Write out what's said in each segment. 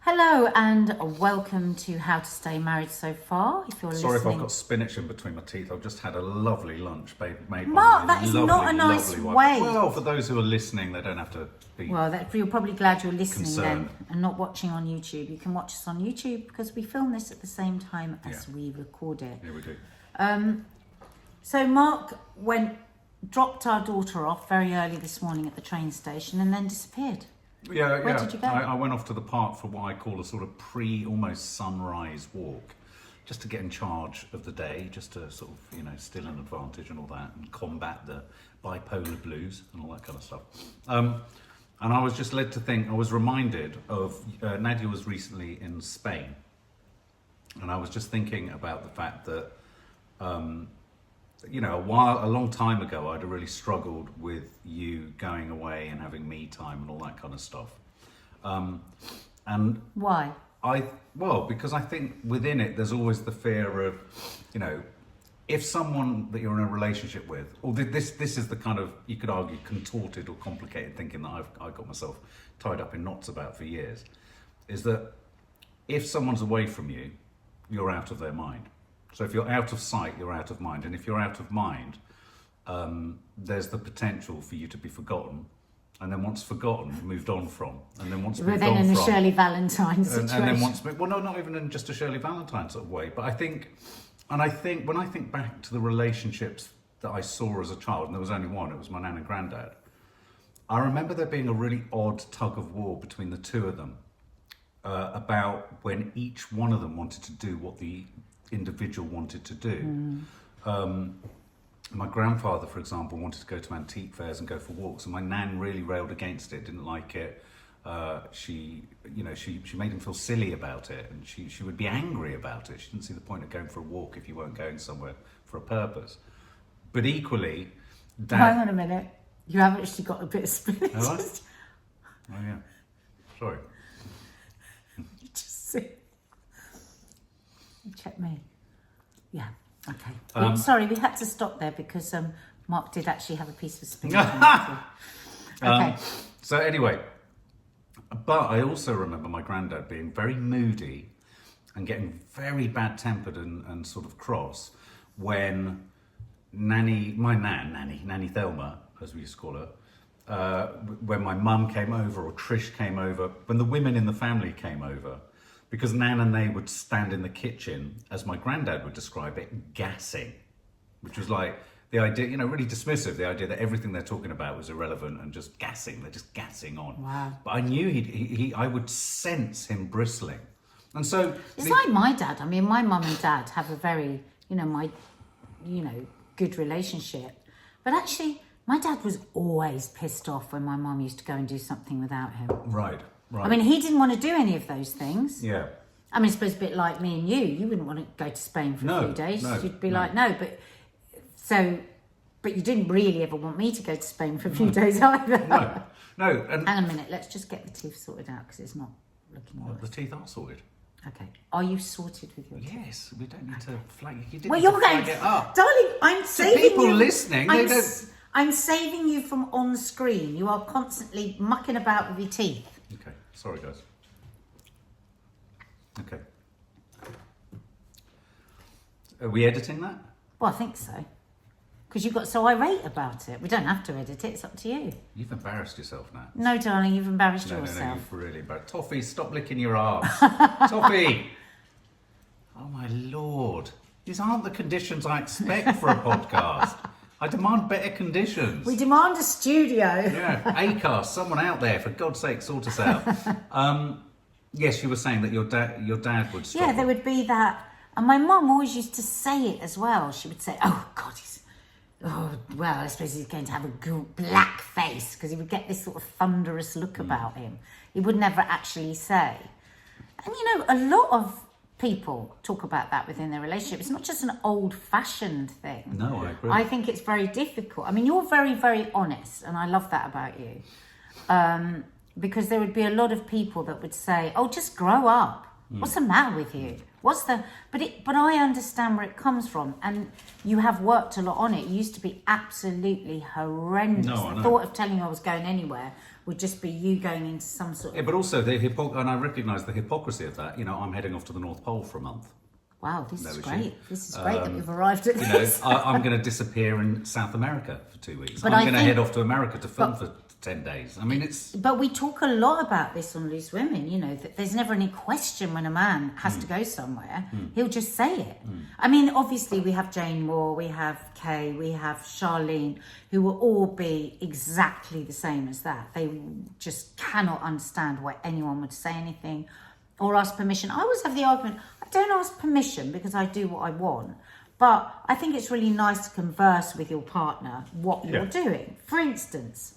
Hello and welcome to How to Stay Married So Far. If you're Sorry listening, if I've got spinach in between my teeth. I've just had a lovely lunch made Mark, by that is lovely, not a nice lovely wife. way. Well, for those who are listening, they don't have to be. well, you're probably glad you're listening Concerned. then and not watching on YouTube. You can watch us on YouTube because we film this at the same time as we record it. Here we do. So Mark dropped our daughter off very early this morning at the train station and then disappeared. Yeah, Where did you go? I went off to the park for what I call a sort of almost sunrise walk, just to get in charge of the day, just to sort of, still an advantage and all that, and combat the bipolar blues and all that kind of stuff. And I was just led to think, I was reminded of, Nadia was recently in Spain, and I was just thinking about the fact that, a long time ago, I'd really struggled with you going away and having me time and all that kind of stuff. And Why? because I think within it, there's always the fear of, if someone that you're in a relationship with, or this is the kind of, you could argue, contorted or complicated thinking that I've got myself tied up in knots about for years, is that if someone's away from you, you're out of their mind. So if you're out of sight, you're out of mind. And if you're out of mind, there's the potential for you to be forgotten. And then once forgotten, moved on from. And then once We're moved then on in from. a Shirley Valentine situation. And then once, well, no, not even in just a Shirley Valentine sort of way. But I think when I think back to the relationships that I saw as a child, and there was only one, it was my nan and granddad. I remember there being a really odd tug of war between the two of them about when each one of them wanted to do what the individual wanted to do. My grandfather, for example, wanted to go to antique fairs and go for walks, and my nan really railed against it, didn't like it. She made him feel silly about it, and she would be angry about it. She didn't see the point of going for a walk if you weren't going somewhere for a purpose. But equally, Dad... Hang on a minute. You have actually got a bit of spinach. Have I? Oh yeah, sorry. Just see. Check me. Yeah. Okay. Sorry, we had to stop there because Mark did actually have a piece of spinach. Okay. So anyway, but I also remember my granddad being very moody and getting very bad-tempered and sort of cross when Nanny Thelma, as we used to call her, when my mum came over or Trish came over, when the women in the family came over, because Nan and they would stand in the kitchen, as my granddad would describe it, gassing, which was like the idea, really dismissive, the idea that everything they're talking about was irrelevant and just gassing, they're just gassing on. Wow. But I knew I would sense him bristling. And so... It's like my dad. I mean, my mum and dad have a very, good relationship. But actually, my dad was always pissed off when my mum used to go and do something without him. Right. I mean, he didn't want to do any of those things. Yeah. I mean, I suppose a bit like me and you. You wouldn't want to go to Spain for a few days. You'd be like, no. But you didn't really ever want me to go to Spain for a few days either. No. Hang on a minute. Let's just get the teeth sorted out because it's not looking Well, nice. the teeth are sorted. Okay. Are you sorted with your teeth? Yes, we don't need to flag it. You didn't Well, need to you're going, flag it up. darling. I'm saving people you. listening, they don't... I'm saving you from on screen. You are constantly mucking about with your teeth. Okay, sorry guys. Okay. Are we editing that? Well, I think so. Because you got so irate about it. We don't have to edit it. It's up to you. You've embarrassed yourself now. No, darling, you've embarrassed No, yourself. you've really embarrassed. Toffee, stop licking your arse. Toffee! Oh my lord. These aren't the conditions I expect for a podcast. I demand better conditions. We demand a studio. Yeah, Acast, someone out there, for God's sake, sort us out. Yes, you were saying that your dad would stop. Yeah, there would be that. And my mum always used to say it as well. She would say, oh, God, I suppose he's going to have a black face, because he would get this sort of thunderous look about him. He would never actually say. And, a lot of people talk about that within their relationship. It's not just an old-fashioned thing. No, I agree. I think it's very difficult. I mean, you're very, very honest, and I love that about you. Because there would be a lot of people that would say, oh, just grow up. What's the matter with you? But I understand where it comes from, and you have worked a lot on it. It used to be absolutely horrendous. No, I know. The thought of telling you I was going anywhere would just be you going into some sort Yeah, of... but also and I recognise the hypocrisy of that. You know, I'm heading off to the North Pole for a month. Wow, this is Never great. seen. This is great that we've arrived at You know, this. I'm going to disappear in South America for 2 weeks. But I'm I going to think- head off to America to film for 10 days. I mean, it's... But we talk a lot about this on Loose Women, you know, that there's never any question when a man has to go somewhere. He'll just say it. I mean, obviously we have Jane Moore, we have Kay, we have Charlene, who will all be exactly the same as that. They just cannot understand why anyone would say anything or ask permission. I always have the argument, I don't ask permission because I do what I want. But I think it's really nice to converse with your partner what you're doing. For instance,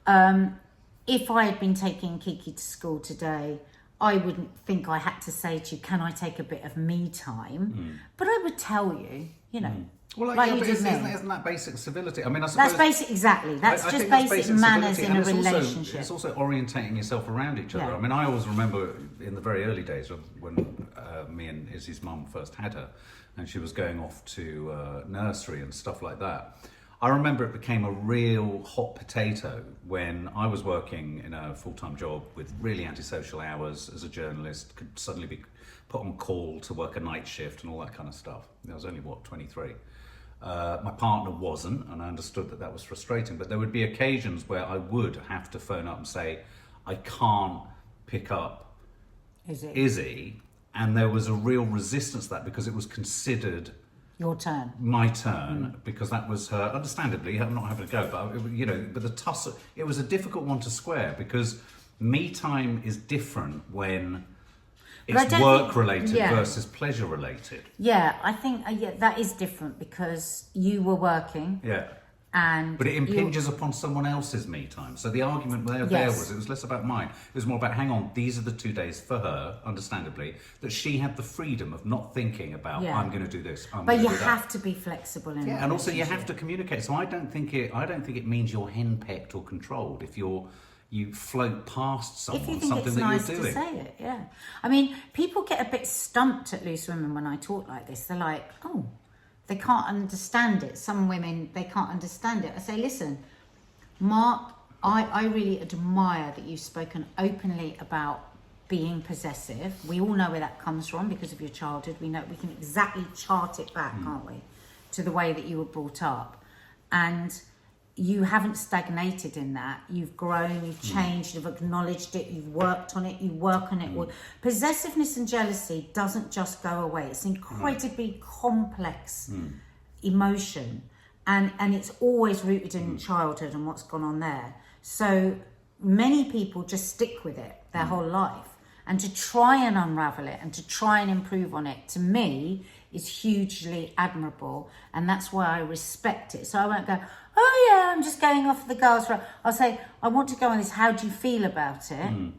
if I had been taking Kiki to school today, I wouldn't think I had to say to you, can I take a bit of me time? But I would tell you, you know. Well, like yeah, you but did isn't that basic civility? I mean, I suppose... That's basic, exactly. That's I just think that's basic manners civility, in a and it's relationship. it's also orientating yourself around each other. Yeah. I mean, I always remember in the very early days when me and Izzy's mum first had her, and she was going off to nursery and stuff like that. I remember it became a real hot potato when I was working in a full-time job with really antisocial hours as a journalist, could suddenly be put on call to work a night shift and all that kind of stuff. I was only, 23? My partner wasn't, and I understood that was frustrating, but there would be occasions where I would have to phone up and say, I can't pick up Izzy, and there was a real resistance to that because it was considered your turn. My turn, because that was her, understandably, I'm not having a go, but you know, but the tussle, it was a difficult one to square because me time is different when it's work related versus pleasure related. Yeah, I think that is different because you were working. Yeah. But it impinges upon someone else's me time. So the argument there was, it was less about mine. It was more about, hang on, these are the 2 days for her, understandably, that she had the freedom of not thinking about, I'm going to do this, But you have to be flexible in and also you have to communicate. So I don't think it means you're henpecked or controlled if you float past someone, if you think something it's that nice you're doing. to say it, yeah. I mean, people get a bit stumped at Loose Women when I talk like this. They're like, oh, they can't understand it. Some women, they can't understand it. I say, listen, Mark, I really admire that you've spoken openly about being possessive. We all know where that comes from because of your childhood. We know we can exactly chart it back, can't we, to the way that you were brought up. And you haven't stagnated in that. You've grown, you've changed, you've acknowledged it, you've worked on it, you work on it. Possessiveness and jealousy doesn't just go away. It's an incredibly complex emotion, and it's always rooted in childhood and what's gone on there. So many people just stick with it their whole life, and to try and unravel it and to try and improve on it, to me, is hugely admirable, and that's why I respect it. So I won't go, oh yeah, I'm just going off the girls' road. I'll say, I want to go on this, how do you feel about it?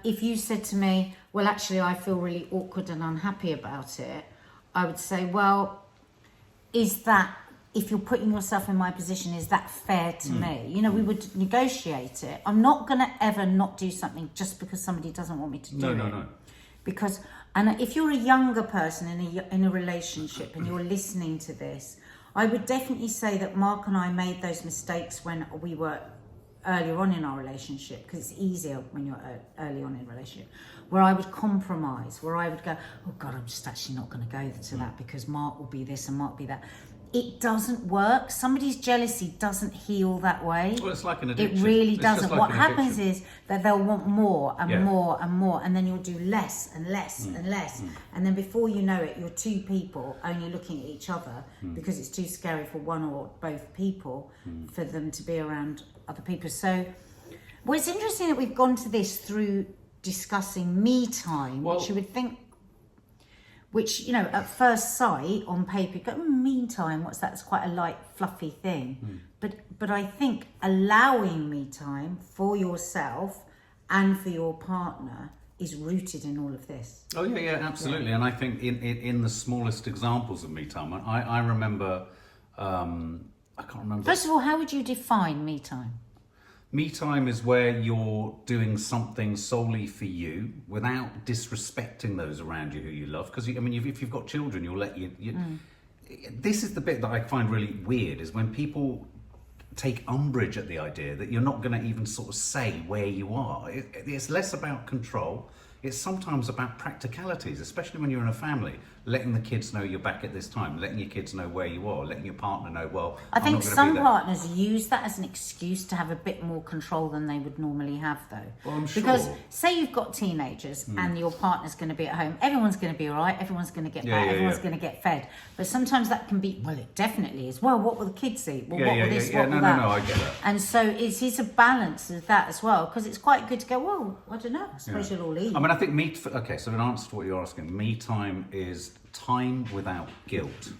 If you said to me, well, actually, I feel really awkward and unhappy about it, I would say, well, is that, if you're putting yourself in my position, is that fair to me? You know, we would negotiate it. I'm not going to ever not do something just because somebody doesn't want me to do it. No. Because, and if you're a younger person in a relationship and you're listening to this, I would definitely say that Mark and I made those mistakes when we were earlier on in our relationship, because it's easier when you're early on in a relationship, where I would compromise, where I would go, oh God, I'm just actually not going to go to that because Mark will be this and Mark will be that. It doesn't work. Somebody's jealousy doesn't heal that way. Well, it's like an addiction. It really doesn't. Like what happens is that they'll want more and more and more, and then you'll do less and less and less. And then before you know it, you're two people only looking at each other because it's too scary for one or both people for them to be around other people. So, well, it's interesting that we've gone to this through discussing me time, which you would think, which, you know, at first sight on paper, you go, meantime, what's that? It's quite a light, fluffy thing. But I think allowing me time for yourself and for your partner is rooted in all of this. Oh, yeah, absolutely. Yeah. And I think in the smallest examples of me time, I remember, I can't remember. First of all, how would you define me time? Me time is where you're doing something solely for you without disrespecting those around you who you love. Because, I mean, if you've got children, you'll let you... This is the bit that I find really weird, is when people take umbrage at the idea that you're not going to even sort of say where you are. It's less about control. It's sometimes about practicalities, especially when you're in a family, letting the kids know you're back at this time, letting your kids know where you are, letting your partner know, well, I think I'm not gonna some be there. partners use that as an excuse to have a bit more control than they would normally have, though. Well, I'm Because sure. say you've got teenagers and your partner's going to be at home, everyone's going to be all right, everyone's going to get back, everyone's going to get fed. But sometimes that can be, well, it definitely is. Well, what will the kids eat? Well, what will this, what will that? No, I get that. And so it's a balance of that as well, because it's quite good to go, well, I don't know, I suppose you'll all eat. I mean, I think okay, so in answer to what you're asking, me time is time without guilt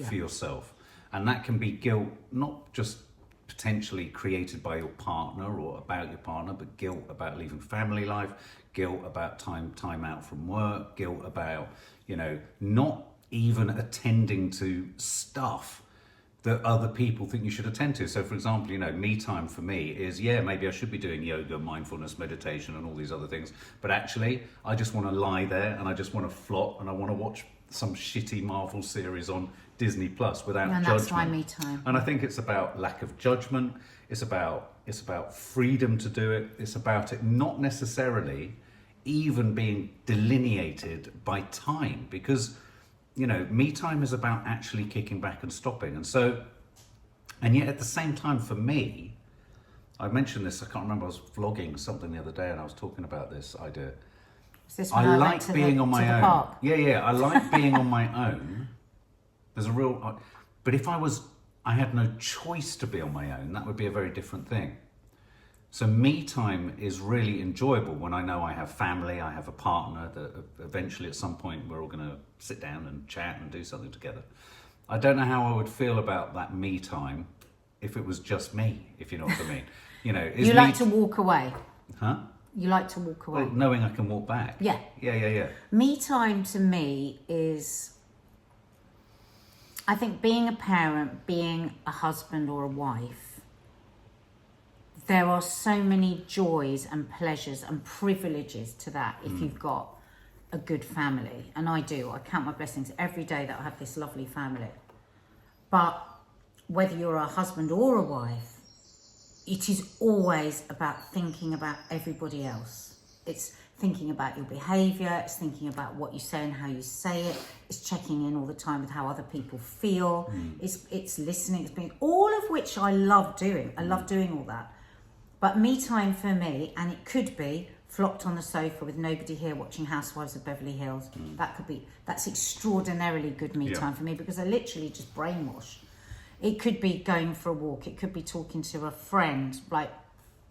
for yourself. And that can be guilt, not just potentially created by your partner or about your partner, but guilt about leaving family life, guilt about time out from work, guilt about, not even attending to stuff that other people think you should attend to. So for example, me time for me is, maybe I should be doing yoga, mindfulness, meditation and all these other things. But actually, I just want to lie there and I just want to flop and I want to watch some shitty Marvel series on Disney Plus without judgment. And that's my me time. And I think it's about lack of judgment. It's about freedom to do it. It's about it not necessarily even being delineated by time, because me time is about actually kicking back and stopping. And yet at the same time, for me, I mentioned this, I can't remember, I was vlogging something the other day and I was talking about this idea. Is this when I like went to being on my own. Park? Yeah, I like being on my own. There's a real, but if I had no choice to be on my own, that would be a very different thing. So me time is really enjoyable when I know I have family, I have a partner, that eventually at some point we're all going to sit down and chat and do something together. I don't know how I would feel about that me time if it was just me, if you know what I mean. You like to walk away. Huh? You like to walk away. Well, knowing I can walk back. Yeah. Yeah. Me time to me is, I think, being a parent, being a husband or a wife, there are so many joys and pleasures and privileges to that if you've got a good family. And I do. I count my blessings every day that I have this lovely family. But whether you're a husband or a wife, it is always about thinking about everybody else. It's thinking about your behaviour, it's thinking about what you say and how you say it, it's checking in all the time with how other people feel, it's listening, it's being, all of which I love doing. I love doing all that. But me time for me, and it could be flopped on the sofa with nobody here watching Housewives of Beverly Hills. That's extraordinarily good me time for me, because I literally just brainwash. It could be going for a walk. It could be talking to a friend, like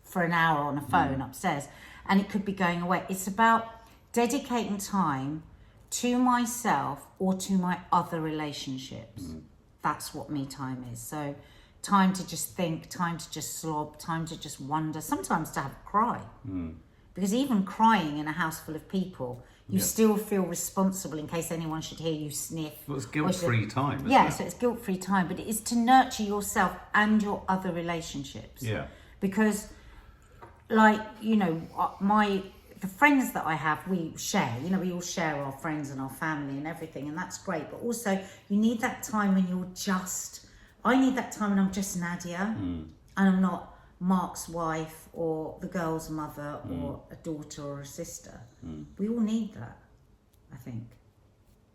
for an hour on a phone upstairs. And it could be going away. It's about dedicating time to myself or to my other relationships. That's what me time is. So time to just think, time to just slob, time to just wonder, sometimes to have a cry. Because even crying in a house full of people, you still feel responsible in case anyone should hear you sniff. Well, it's guilt-free time, isn't yeah, it? so it's guilt-free time, but it is to nurture yourself and your other relationships. Yeah. Because, like, the friends that I have, we share. We all share our friends and our family and everything, and that's great. But also, you need that time when you're just... I need that time when I'm just Nadia, and I'm not Mark's wife or the girl's mother or a daughter or a sister. We all need that, I think.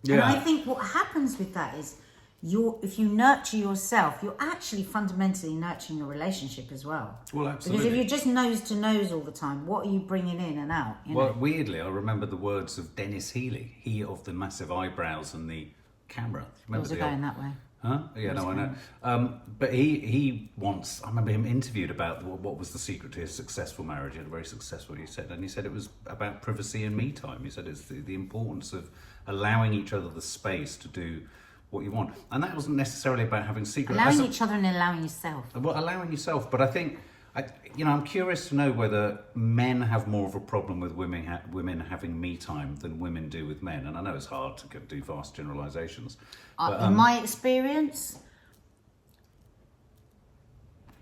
Yeah. And I think what happens with that is if you nurture yourself, you're actually fundamentally nurturing your relationship as well. Well, absolutely. Because if you're just nose to nose all the time, what are you bringing in and out? Weirdly, I remember the words of Dennis Healy, he of the massive eyebrows and the camera. Remember going that way? Huh? Yeah, no, I know. But he once, I remember him interviewed about what was the secret to his successful marriage. He had a very successful, he said it was about privacy and me time. He said it's the importance of allowing each other the space to do what you want. And that wasn't necessarily about having secrets. Allowing each other and allowing yourself. Well, allowing yourself. But I think, I'm curious to know whether men have more of a problem with women having me time than women do with men. And I know it's hard to do vast generalisations. In my experience,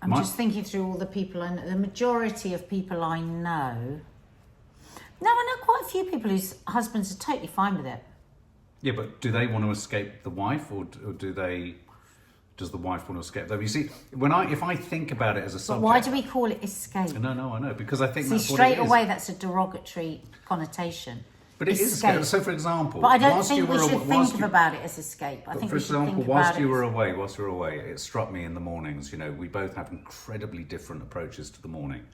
I'm just thinking through all the people, and the majority of people I know. No, I know quite a few people whose husbands are totally fine with it. Yeah, but do they want to escape the wife, or do they does the wife want to escape? Though you see, if I think about it as a subject, But why do we call it escape? No, I know, because I think See, that's what straight it is. away that's a derogatory connotation. But it is escape. So, for example, but I don't whilst you think we were should think about it as escape. I think for we should example, think whilst about you it were away, it struck me in the mornings. You know, we both have incredibly different approaches to the morning,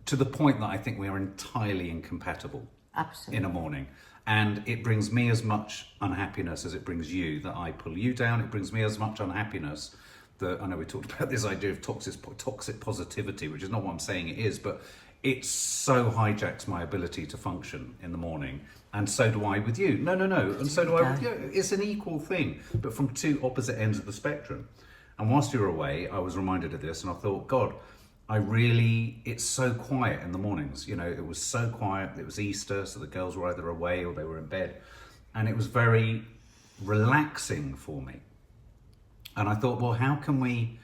to the point that I think we are entirely incompatible. Absolutely. In a morning. And it brings me as much unhappiness as it brings you, that I pull you down. It brings me as much unhappiness that, I know we talked about this idea of toxic positivity, which is not what I'm saying it is, but it so hijacks my ability to function in the morning. And so do I with you. No. And so do I with you. It's an equal thing, but from two opposite ends of the spectrum. And whilst you were away, I was reminded of this and I thought, God, it's so quiet in the mornings. You know, it was so quiet. It was Easter, so the girls were either away or they were in bed. And it was very relaxing for me. And I thought, well, how can we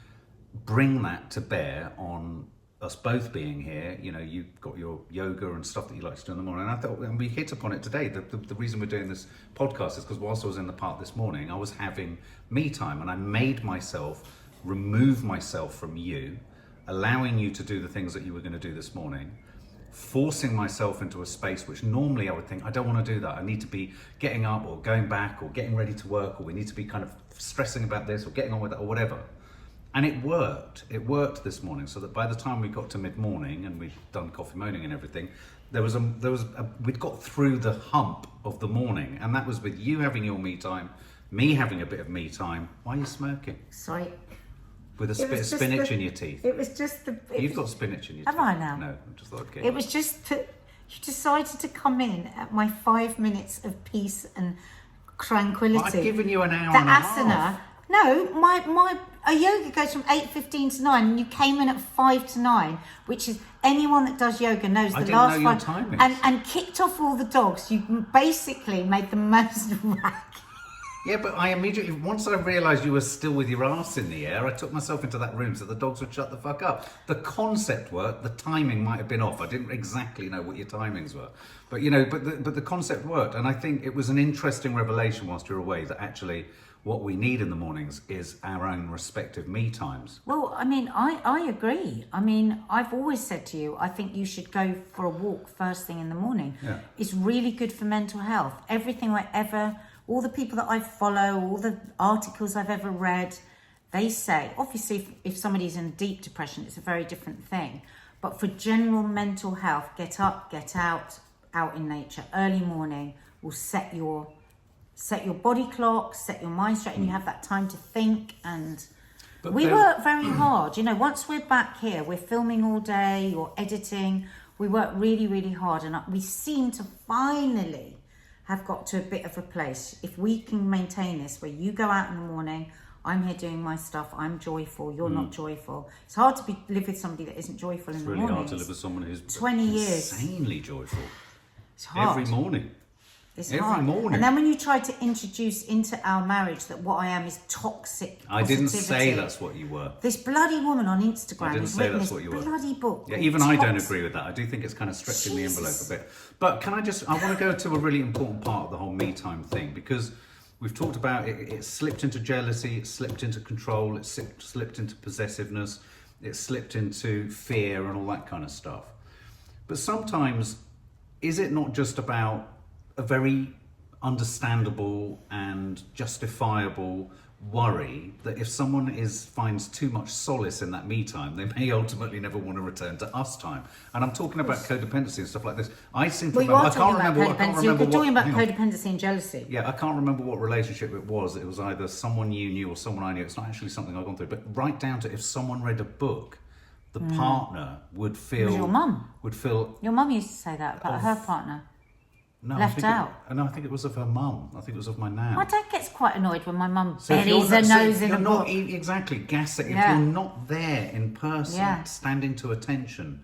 bring that to bear on us both being here? You know, you've got your yoga and stuff that you like to do in the morning. And I thought, and we hit upon it today. The reason we're doing this podcast is because whilst I was in the park this morning, I was having me time and I made myself remove myself from you, allowing you to do the things that you were going to do this morning, forcing myself into a space which normally I would think, I don't want to do that. I need to be getting up or going back or getting ready to work, or we need to be kind of stressing about this or getting on with it or whatever. And it worked. It worked this morning, so that by the time we got to mid-morning and we'd done coffee moaning and everything, we'd got through the hump of the morning, and that was with you having your me time, me having a bit of me time. Why are you smirking? Sorry. With a bit of spinach in your teeth. It was just You've got spinach in your teeth. Have I now? No, I just thought I'd get It was just that you decided to come in at my 5 minutes of peace and tranquility. I've given you an hour the and a asana. half. No, a yoga goes from 8:15 to 9, and you came in at 5 to 9, which is anyone that does yoga knows I the didn't last know your one. timings. And kicked off all the dogs. You basically made the most racket. Yeah, but I immediately, once I realised you were still with your arse in the air, I took myself into that room so the dogs would shut the fuck up. The concept worked, the timing might have been off. I didn't exactly know what your timings were. But, you know, but the concept worked. And I think it was an interesting revelation whilst you're away that actually what we need in the mornings is our own respective me times. Well, I mean, I agree. I mean, I've always said to you, I think you should go for a walk first thing in the morning. Yeah. It's really good for mental health. All the people that I follow, all the articles I've ever read, they say, obviously, if somebody's in deep depression, it's a very different thing. But for general mental health, get up, get out in nature, early morning will set your body clock, set your mind straight, and you have that time to think. And we work very hard. You know, once we're back here, we're filming all day, you're editing. We work really, really hard, and we seem to finally have got to a bit of a place. If we can maintain this, where you go out in the morning, I'm here doing my stuff, I'm joyful, you're not joyful. It's hard to live with somebody that isn't joyful in the morning. It's really hard to live with someone who's 20 years. insanely joyful. It's hard. Every morning. It's Every hard. morning. And then when you try to introduce into our marriage that what I am is toxic I didn't positivity. say that's what you were. This bloody woman on Instagram I didn't has say written that's this what you were. bloody book. Yeah, called even I don't Toxic. agree with that. I do think it's kind of stretching the envelope Jesus. a bit. But I want to go to a really important part of the whole me time thing, because we've talked about it. It slipped into jealousy, it slipped into control, it slipped into possessiveness, it slipped into fear and all that kind of stuff. But sometimes, is it not just about a very understandable and justifiable worry that if someone finds too much solace in that me time, they may ultimately never want to return to us time? And I'm talking about codependency and stuff like this. I seem to Well, you remember, are talking about codependency. You're talking about codependency and jealousy. Yeah, I can't remember what relationship it was. It was either someone you knew or someone I knew. It's not actually something I've gone through. But right down to if someone read a book, the partner would feel... Was your mum? Would feel... Your mum used to say that about her partner. No, Left out. I think it was of her mum. I think it was of my nan. My dad gets quite annoyed when my mum So if buries her nose in a not book. exactly gassing. Yeah. If you're not there in person, Yeah. standing to attention,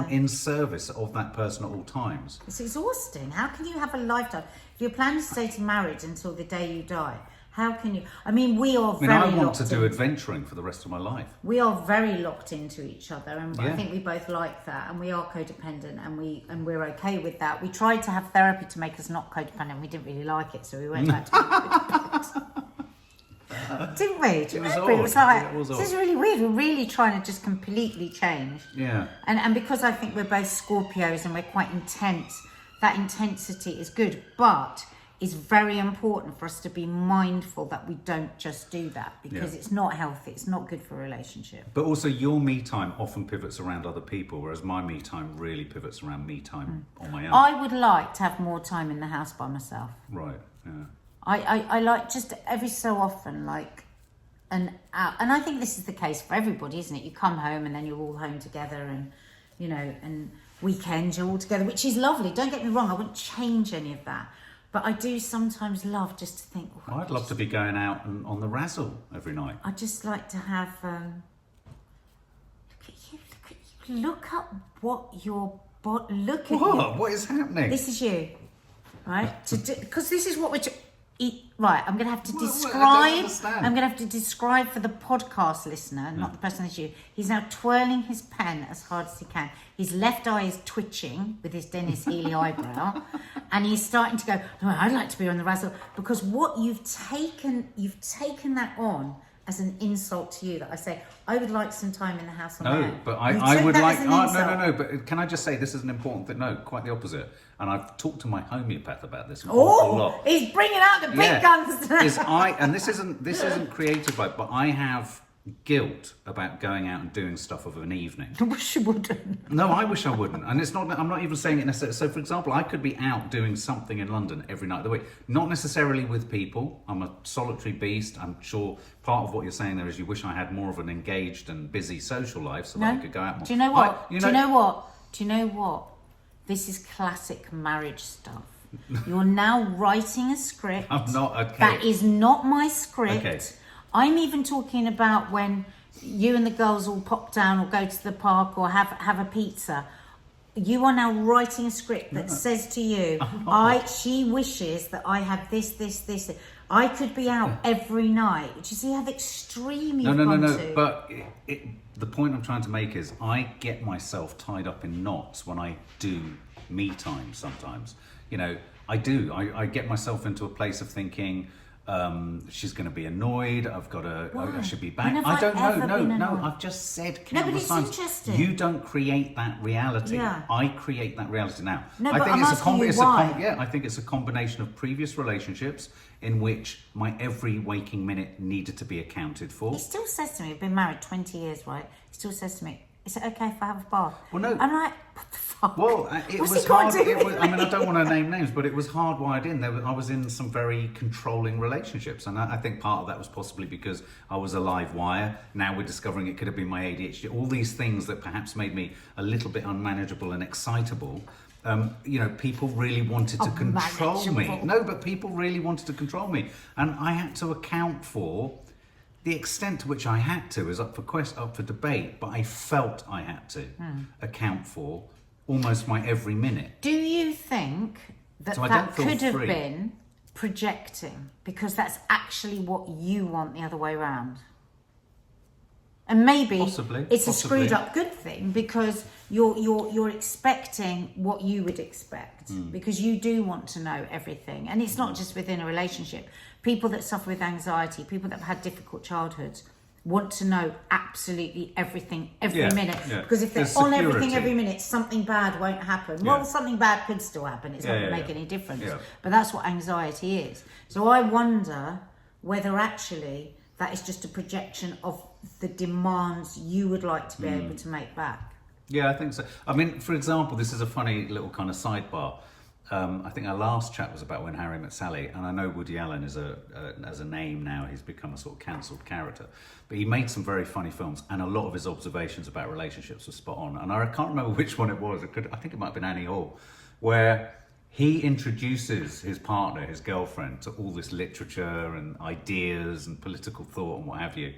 in service of that person at all times. It's exhausting. How can you have a lifetime? If you're planning to stay to marriage until the day you die, how can you? I mean, we are very I want locked to do in. adventuring for the rest of my life. We are very locked into each other, and I Yeah. think we both like that, and we are codependent, and we're okay with that. We tried to have therapy to make us not codependent. We didn't really like it, so we went back to being codependent. Didn't we? Do you was remember? It odd. was like, Yeah, it was this odd. is really weird. We're really trying to just completely change. Yeah. And because I think we're both Scorpios and we're quite intense, that intensity is good, but it's very important for us to be mindful that we don't just do that, because it's not healthy, it's not good for a relationship. But also your me time often pivots around other people, whereas my me time really pivots around me time on my own. I would like to have more time in the house by myself. Right, yeah. I like just every so often, like an hour. And I think this is the case for everybody, isn't it? You come home and then you're all home together, and, you know, and weekends you're all together, which is lovely. Don't get me wrong, I wouldn't change any of that. But I do sometimes love just to think... Oh, I'd love to be going out and on the razzle every night. I'd just like to have... Look at what your... Look at you. What is happening? This is you, right? Because this is what we're... Right, I'm going to have to I don't describe... understand. I'm going to have to describe for the podcast listener, not the person that's you. He's now twirling his pen as hard as he can. His left eye is twitching with his Dennis Healy eyebrow. And he's starting to go, oh, I'd like to be on the razzle. Because what you've taken that on as an insult to you, that I say, I would like some time in the house on my own. But You I took would that like... as an no, insult. but can I just say this is an important thing? No, quite the opposite. And I've talked to my homeopath about this an awful lot. He's bringing out the big guns today. And this isn't created by, but I have guilt about going out and doing stuff of an evening. I wish you wouldn't. No, I wish I wouldn't. And it's not, I'm not even saying it necessarily. So, for example, I could be out doing something in London every night of the week. Not necessarily with people. I'm a solitary beast. I'm sure part of what you're saying there is you wish I had more of an engaged and busy social life so that I could go out more. Do you know what? Do you know what? This is classic marriage stuff. You're now writing a script. I'm not, okay. That is not my script. Okay. I'm even talking about when you and the girls all pop down or go to the park or have a pizza. You are now writing a script that says to you, she wishes that I have this. I could be out every night. Do you see how extreme you've gone to? No. But the point I'm trying to make is I get myself tied up in knots when I do me time sometimes. You know, I do. I get myself into a place of thinking, she's going to be annoyed. I should be back. I don't know. No. I've just said countless times. Interesting. You don't create that reality. Yeah. I create that reality now. No, I but think I'm asking you why. I think it's a combination of previous relationships in which my every waking minute needed to be accounted for. He still says to me, we've been married 20 years, right? He still says to me, is it okay if I have a bath? Well, no. I'm like, what the fuck? Well, it What's was he got hard. to do with I mean, I me? don't want to name names, but it was hardwired in. I was in some very controlling relationships, and I think part of that was possibly because I was a live wire. Now we're discovering it could have been my ADHD. All these things that perhaps made me a little bit unmanageable and excitable. People really wanted to control me. No, but people really wanted to control me, and I had to account for. The extent to which I had to is up for debate, but I felt I had to account for almost my every minute. Do you think that So I that don't feel could have free. been projecting, because that's actually what you want the other way around? And maybe Possibly. it's a screwed up good thing, because you're expecting what you would expect, because you do want to know everything. And it's not just within a relationship. People that suffer with anxiety, people that have had difficult childhoods, want to know absolutely everything every minute. Yeah. Because if they're There's on everything security. every minute, something bad won't happen. Yeah. Well, something bad could still happen. It's not going to make any difference. Yeah. But that's what anxiety is. So I wonder whether actually that is just a projection of the demands you would like to be able to make back. Yeah, I think so. I mean, for example, this is a funny little kind of sidebar. I think our last chat was about When Harry Met Sally, and I know Woody Allen is as a name now, he's become a sort of cancelled character. But he made some very funny films, and a lot of his observations about relationships were spot on. And I can't remember which one it was. I think it might have been Annie Hall, where he introduces his partner, his girlfriend, to all this literature and ideas and political thought and what have you.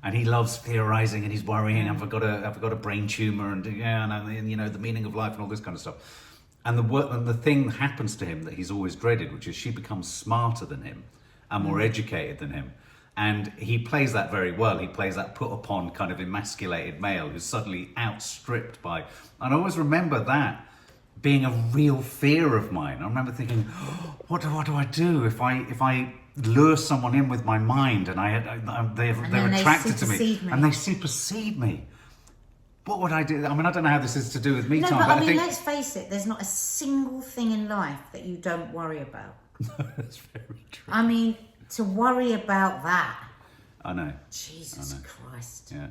And he loves theorizing, and he's worrying, have I got a brain tumor, and the meaning of life and all this kind of stuff. And the thing happens to him that he's always dreaded, which is she becomes smarter than him and more educated than him. And he plays that very well. He plays that put upon kind of emasculated male who's suddenly outstripped by... And I always remember that being a real fear of mine. I remember thinking, oh, what do I do if I lure someone in with my mind and they're attracted to me and they supersede me? What would I do? I mean, I don't know how this is to do with me No, time, but I mean, think... let's face it, there's not a single thing in life that you don't worry about. That's very true. I mean, to worry about that. I know. Jesus Christ. Yeah.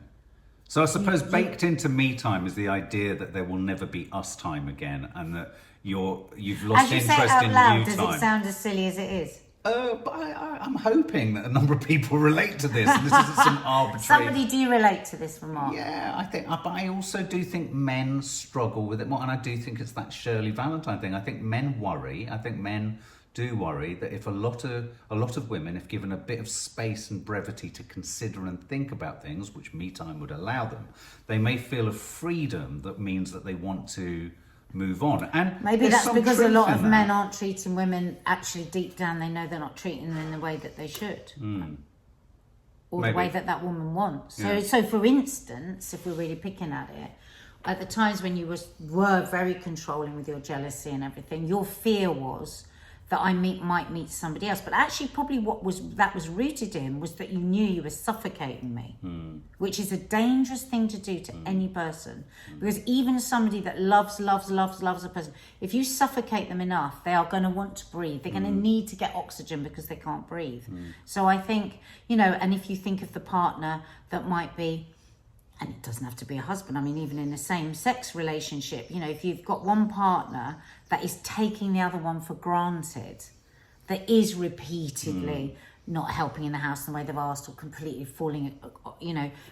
So I suppose baked into me time is the idea that there will never be us time again, and that you've lost As you interest say it out in loud, you does time. it sound as silly as it is? But I'm hoping that a number of people relate to this. And this isn't some arbitrary. Somebody do relate to this remark. Yeah, I think, but I also do think men struggle with it more, and I do think it's that Shirley Valentine thing. I think men worry. I think men do worry that if a lot of women, if given a bit of space and brevity to consider and think about things, which me time would allow them, they may feel a freedom that means that they want to move on. And maybe that's because a lot of that. men aren't treating women, actually deep down they know they're not treating them in the way that they should. Or Maybe. the way that woman wants. Yeah. So for instance, if we're really picking at it, at the times when you were very controlling with your jealousy and everything, your fear was that I might meet somebody else. But actually probably what was rooted in was that you knew you were suffocating me, which is a dangerous thing to do to any person. Because even somebody that loves a person, if you suffocate them enough, they are going to want to breathe. They're going to need to get oxygen because they can't breathe. So I think, and if you think of the partner that might be, and it doesn't have to be a husband, I mean, even in a same-sex relationship, if you've got one partner that is taking the other one for granted, that is repeatedly not helping in the house in the way they've asked, or completely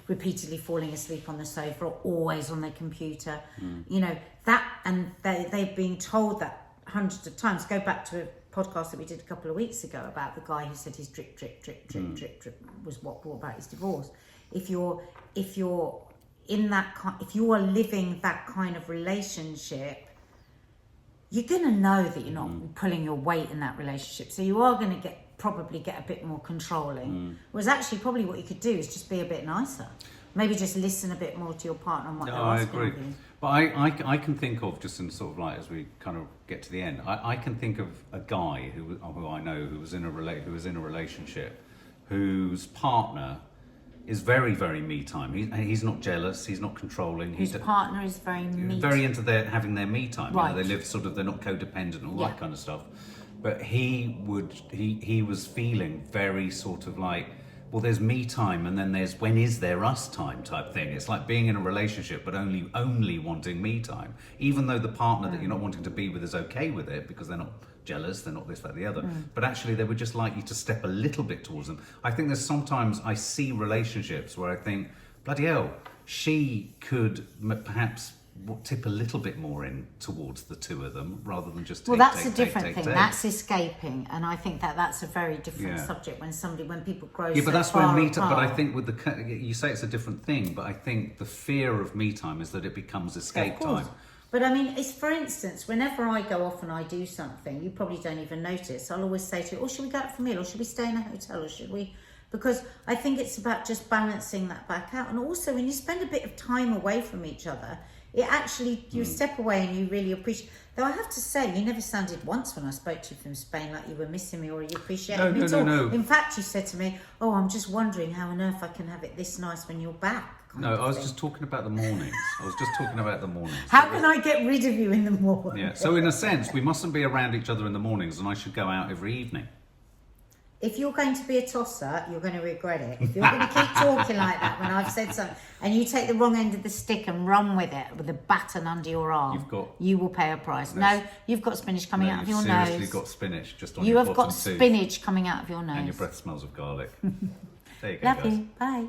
repeatedly falling asleep on the sofa, or always on their computer, they've been told that hundreds of times. Go back to a podcast that we did a couple of weeks ago about the guy who said his drip was what brought about his divorce. If you are living that kind of relationship, you're going to know that you're not pulling your weight in that relationship. So you are going to probably get a bit more controlling. Whereas actually probably what you could do is just be a bit nicer. Maybe just listen a bit more to your partner and what they're asking I agree. of you. But I can think of, just in sort of like, as we kind of get to the end, I can think of a guy who I know who was in a relationship whose partner is very, very me time. He's not jealous. He's not controlling. His partner is very me. Very into having their me time. Right. They live sort of. They're not codependent, all that kind of stuff. But he was feeling very sort of like, well, there's me time, and then there's when is there us time type thing. It's like being in a relationship, but only wanting me time, even though the partner that you're not wanting to be with is okay with it because they're not jealous, they're not this, that, the other. But actually they would just like you to step a little bit towards them. I think there's sometimes I see relationships where I think, bloody hell, she could perhaps tip a little bit more in towards the two of them rather than just take, that's take, a different take, thing. take. That's escaping, and I think that's a very different subject when people grow but so that's far where apart. But I think with you say it's a different thing, but I think the fear of me time is that it becomes escape time. But I mean, it's, for instance, whenever I go off and I do something, you probably don't even notice. I'll always say to you, should we go out for a meal, or should we stay in a hotel, or should we? Because I think it's about just balancing that back out. And also, when you spend a bit of time away from each other, it actually, you step away and you really appreciate. Though I have to say, you never sounded once when I spoke to you from Spain like you were missing me or you appreciated me at all. No. In fact, you said to me, I'm just wondering how on earth I can have it this nice when you're back. No, I was just talking about the mornings. How can I get rid of you in the morning? Yeah, so in a sense, we mustn't be around each other in the mornings, and I should go out every evening. If you're going to be a tosser, you're going to regret it. If you're going to keep talking like that when I've said something, and you take the wrong end of the stick and run with it with a baton under your arm, you will pay a price. No, you've got spinach coming out of your nose. You've seriously got spinach just on your bottom tooth. You have got spinach coming out of your nose. And your breath smells of garlic. There you go, Love guys. you. Bye.